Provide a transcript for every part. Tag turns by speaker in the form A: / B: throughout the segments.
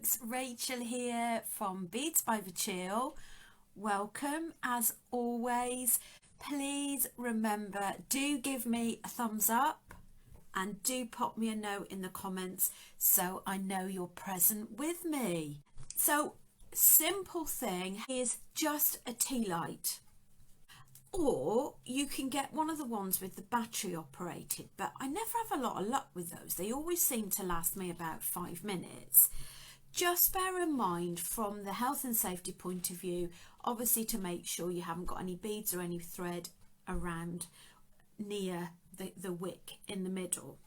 A: folks, Rachel here from Beads by Verchiel. Welcome as always. Please remember, do give me a thumbs up and do pop me a note in the comments so I know you're present with me. So simple thing is just a tea light, or you can get one of the ones with the battery operated, but I never have a lot of luck with those. They always seem to last me about 5 minutes. Just bear in mind from the health and safety point of view, obviously to make sure you haven't got any beads or any thread around near the wick in the middle.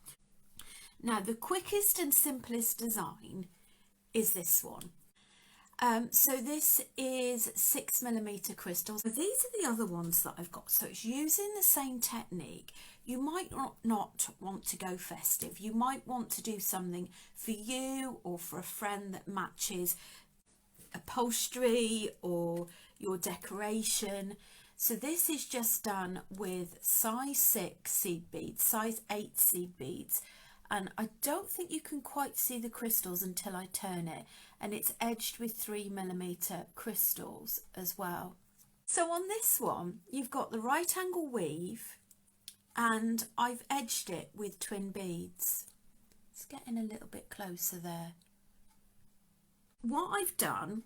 A: Now the quickest and simplest design is this one. So this is 6mm crystals. These are the other ones that I've got. So it's using the same technique. You might not want to go festive. You might want to do something for you or for a friend that matches upholstery or your decoration. So this is just done with size 6 seed beads, size 8 seed beads. And I don't think you can quite see the crystals until I turn it, and it's edged with 3mm crystals as well. So on this one you've got the right angle weave, and I've edged it with twin beads. It's getting a little bit closer there. What I've done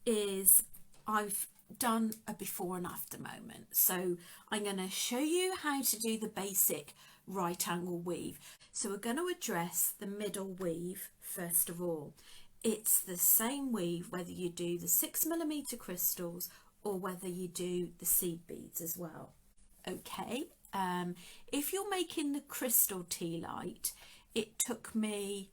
A: is I've done a before and after moment. So I'm going to show you how to do the basic right angle weave. So we're going to address the middle weave first of all. It's the same weave whether you do the 6mm crystals or whether you do the seed beads as well. Okay, if you're making the crystal tea light, it took me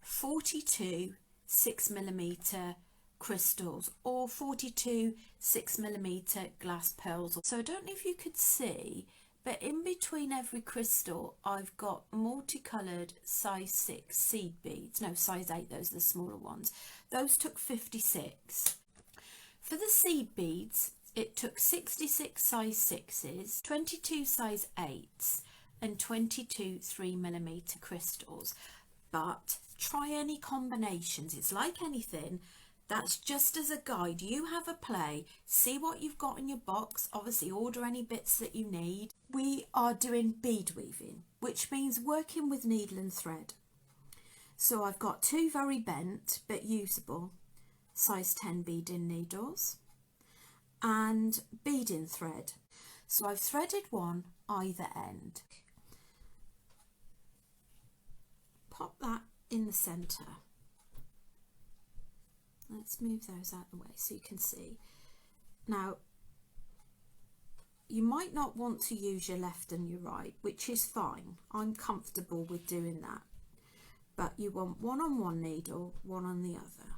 A: 42 6mm crystals or 42 6mm glass pearls. So I don't know if you could see, but in between every crystal I've got multicoloured size 6 seed beads. No, size 8, those are the smaller ones. Those took 56. For the seed beads it took 66 size 6s, 22 size 8s and 22 3mm crystals. But try any combinations. It's like anything. That's just as a guide. You have a play, see what you've got in your box, obviously order any bits that you need. We are doing bead weaving, which means working with needle and thread. So I've got 2 very bent but usable size 10 beading needles and beading thread. So I've threaded one either end. Pop that in the centre. Let's move those out of the way so you can see. Now, you might not want to use your left and your right, which is fine. I'm comfortable with doing that. But you want one on one needle, one on the other.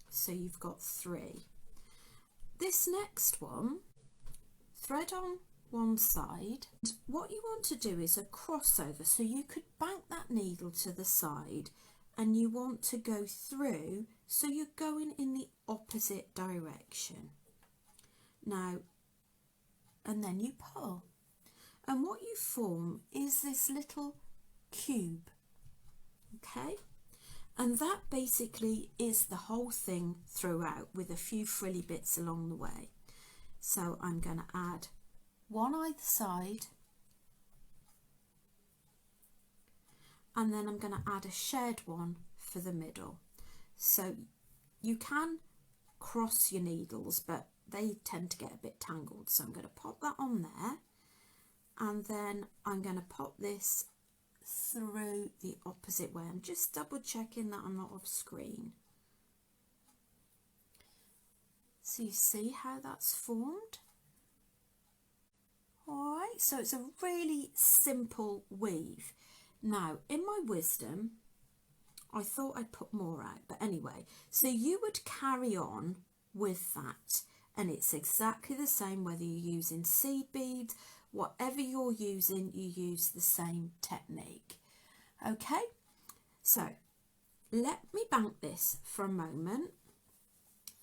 A: So you've got 3. This next one, thread on one side. What you want to do is a crossover. So you could bank that needle to the side and you want to go through, so you're going in the opposite direction. Now, and then you pull. And what you form is this little cube, okay? And that basically is the whole thing throughout with a few frilly bits along the way. So I'm going to add one either side, and then I'm going to add a shared one for the middle. So you can cross your needles, but they tend to get a bit tangled. So I'm going to pop that on there, and then I'm going to pop this through the opposite way. I'm just double checking that I'm not off screen. So you see how that's formed? All right, so it's a really simple weave. Now, in my wisdom, I thought I'd put more out, but anyway, so you would carry on with that, and it's exactly the same whether you're using seed beads, whatever you're using, you use the same technique. Okay, so let me bank this for a moment.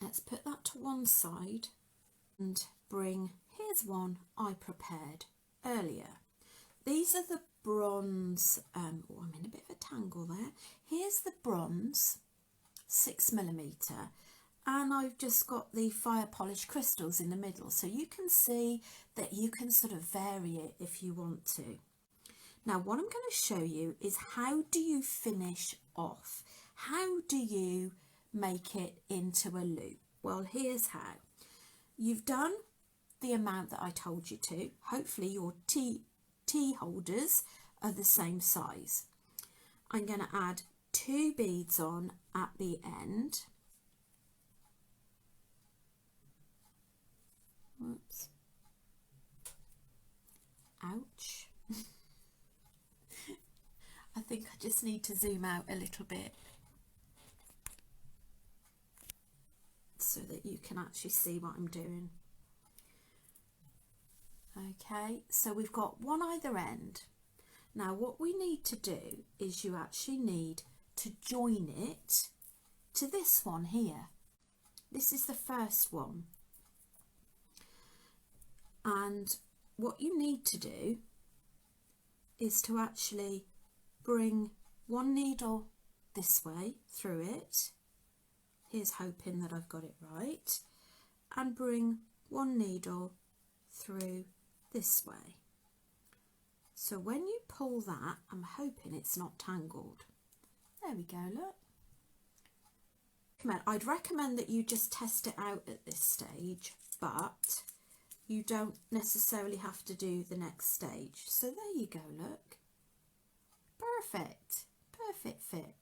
A: Let's put that to one side and bring, here's one I prepared earlier. These are the bronze, oh, I'm in a bit of a tangle there. Here's the bronze 6mm, and I've just got the fire polished crystals in the middle, so you can see that you can sort of vary it if you want to. Now what I'm going to show you is how do you finish off? How do you make it into a loop? Well, here's how. You've done the amount that I told you to. Hopefully your tea holders are the same size. I'm going to add 2 beads on at the end. Whoops. Ouch. I think I just need to zoom out a little bit so that you can actually see what I'm doing. Okay, so we've got one either end. Now what we need to do is you actually need to join it to this one here. This is the first one. And what you need to do is to actually bring one needle this way through it. Here's hoping that I've got it right. And bring one needle through this way. So when you pull that, I'm hoping it's not tangled. There we go, look. I'd recommend that you just test it out at this stage, but you don't necessarily have to do the next stage. So there you go, look. Perfect, perfect fit.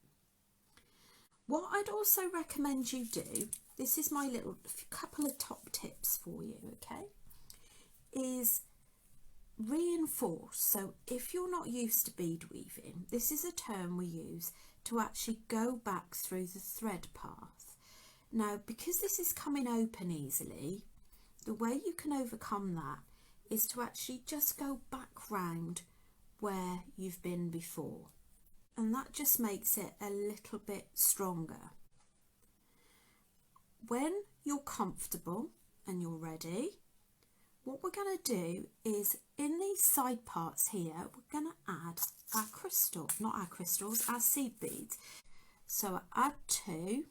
A: What I'd also recommend you do, this is my little couple of top tips for you, okay, is reinforce. So if you're not used to bead weaving, this is a term we use to actually go back through the thread path. Now, because this is coming open easily, the way you can overcome that is to actually just go back round where you've been before, and that just makes it a little bit stronger. When you're comfortable and you're ready, what we're going to do is in these side parts here, we're going to add our crystal, not our crystals, our seed beads. So add 2.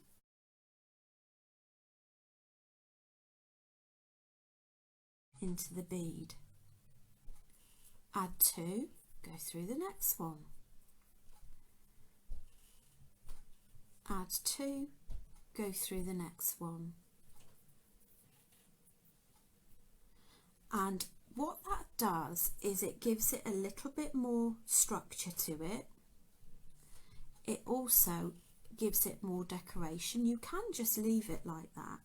A: Into the bead. Add 2, go through the next one. Add 2, go through the next one. And what that does is it gives it a little bit more structure to it. It also gives it more decoration. You can just leave it like that.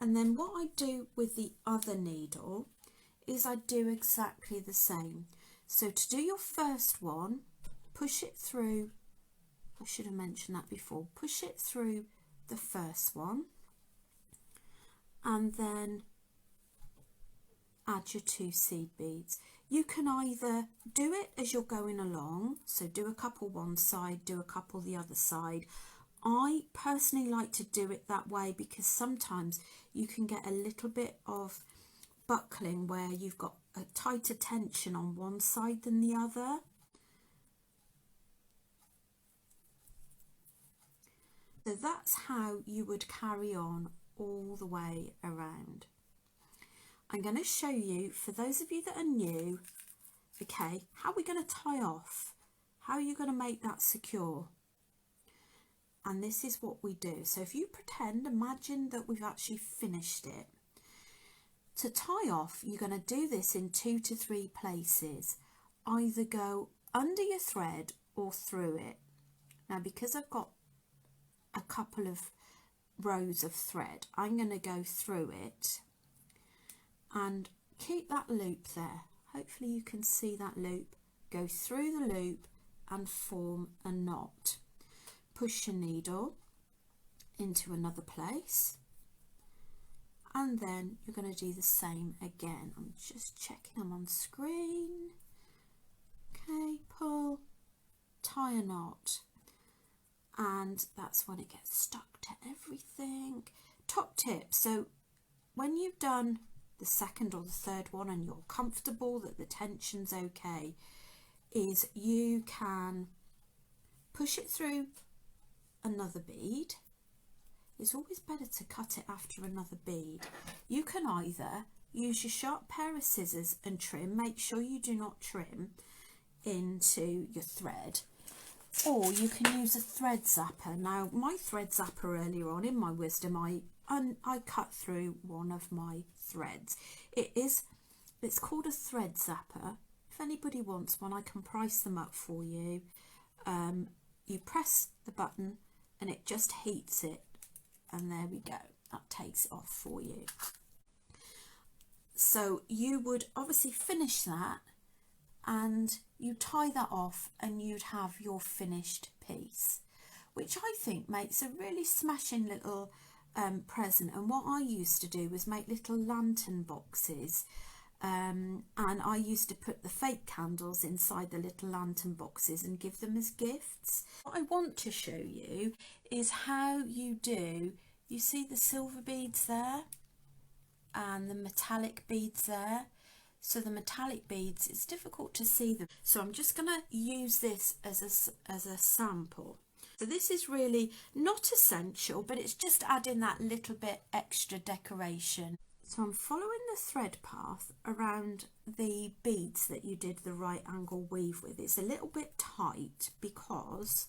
A: And then what I do with the other needle is I do exactly the same. So to do your first one, push it through, I should have mentioned that before, push it through the first one and then add your 2 seed beads. You can either do it as you're going along, so do a couple one side, do a couple the other side. I personally like to do it that way because sometimes you can get a little bit of buckling where you've got a tighter tension on one side than the other. So that's how you would carry on all the way around. I'm going to show you, for those of you that are new, okay, how we're going to tie off, how you're going to make that secure. And this is what we do. So if you imagine that we've actually finished it. To tie off, you're going to do this in 2 to 3 places. Either go under your thread or through it. Now, because I've got a couple of rows of thread, I'm going to go through it and keep that loop there. Hopefully you can see that loop. Go through the loop and form a knot. Push your needle into another place. And then you're going to do the same again. I'm just checking I'm on screen. Okay, pull, tie a knot. And that's when it gets stuck to everything. Top tip, so when you've done the second or the third one and you're comfortable that the tension's okay, is you can push it through another bead it's always better to cut it after another bead. You can either use your sharp pair of scissors and trim, make sure you do not trim into your thread, or you can use a thread zapper. Now my thread zapper earlier on in my wisdom, I cut through one of my threads. It's called a thread zapper. If anybody wants one, I can price them up for you. You press the button and it just heats it, and there we go, that takes it off for you. So you would obviously finish that and you tie that off and you'd have your finished piece, which I think makes a really smashing little present. And what I used to do was make little lantern boxes, and I used to put the fake candles inside the little lantern boxes and give them as gifts. What I want to show you is how you see the silver beads there and the metallic beads there. So the metallic beads, it's difficult to see them, so I'm just going to use this as a sample. So this is really not essential, but it's just adding that little bit extra decoration. So I'm following the thread path around the beads that you did the right angle weave with. It's a little bit tight because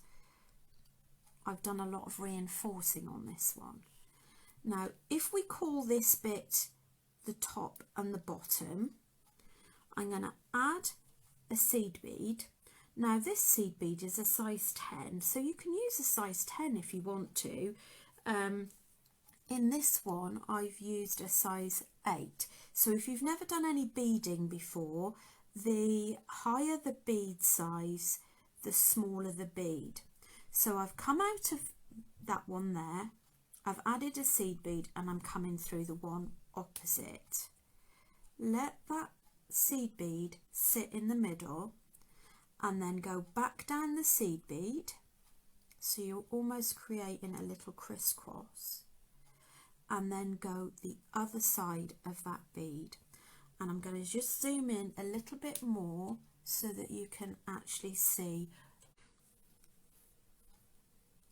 A: I've done a lot of reinforcing on this one. Now if we call this bit the top and the bottom, I'm going to add a seed bead. Now this seed bead is a size 10, so you can use a size 10 if you want to. In this one I've used a size 8, so if you've never done any beading before, the higher the bead size, the smaller the bead. So I've come out of that one there, I've added a seed bead, and I'm coming through the one opposite. Let that seed bead sit in the middle and then go back down the seed bead, so you're almost creating a little crisscross, and then go the other side of that bead. And I'm going to just zoom in a little bit more so that you can actually see.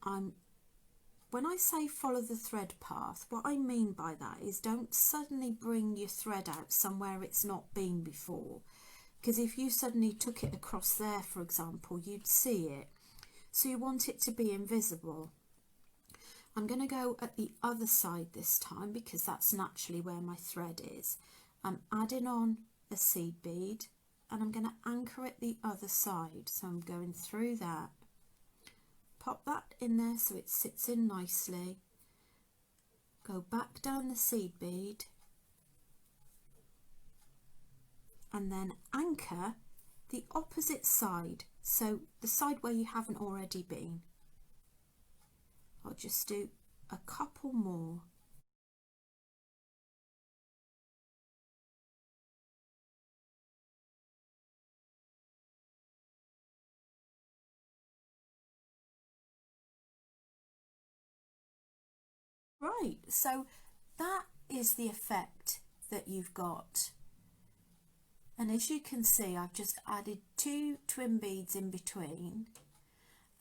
A: When I say follow the thread path, what I mean by that is don't suddenly bring your thread out somewhere it's not been before, because if you suddenly took it across there, for example, you'd see it. So you want it to be invisible. I'm going to go at the other side this time because that's naturally where my thread is. I'm adding on a seed bead and I'm going to anchor it the other side. So I'm going through that, pop that in there so it sits in nicely, go back down the seed bead and then anchor the opposite side, so the side where you haven't already been. I'll just do a couple more. Right, so that is the effect that you've got. And as you can see, I've just added 2 twin beads in between,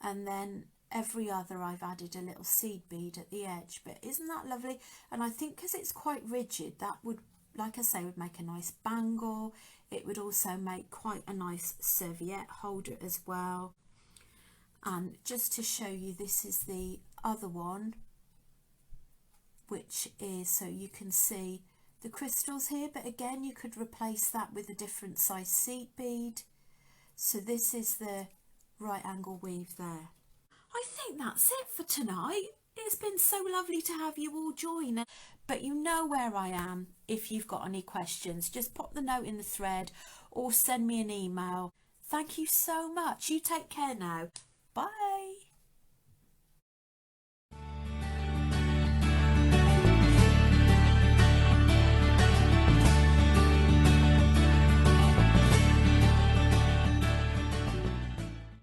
A: and then every other I've added a little seed bead at the edge. But isn't that lovely? And I think because it's quite rigid, that would, like I say, would make a nice bangle. It would also make quite a nice serviette holder as well. And just to show you, this is the other one, which is, so you can see the crystals here, but again you could replace that with a different size seed bead. So this is the right angle weave there. I think that's it for tonight. It's been so lovely to have you all join, but you know where I am if you've got any questions. Just pop the note in the thread or send me an email. Thank you so much. You take care now. Bye.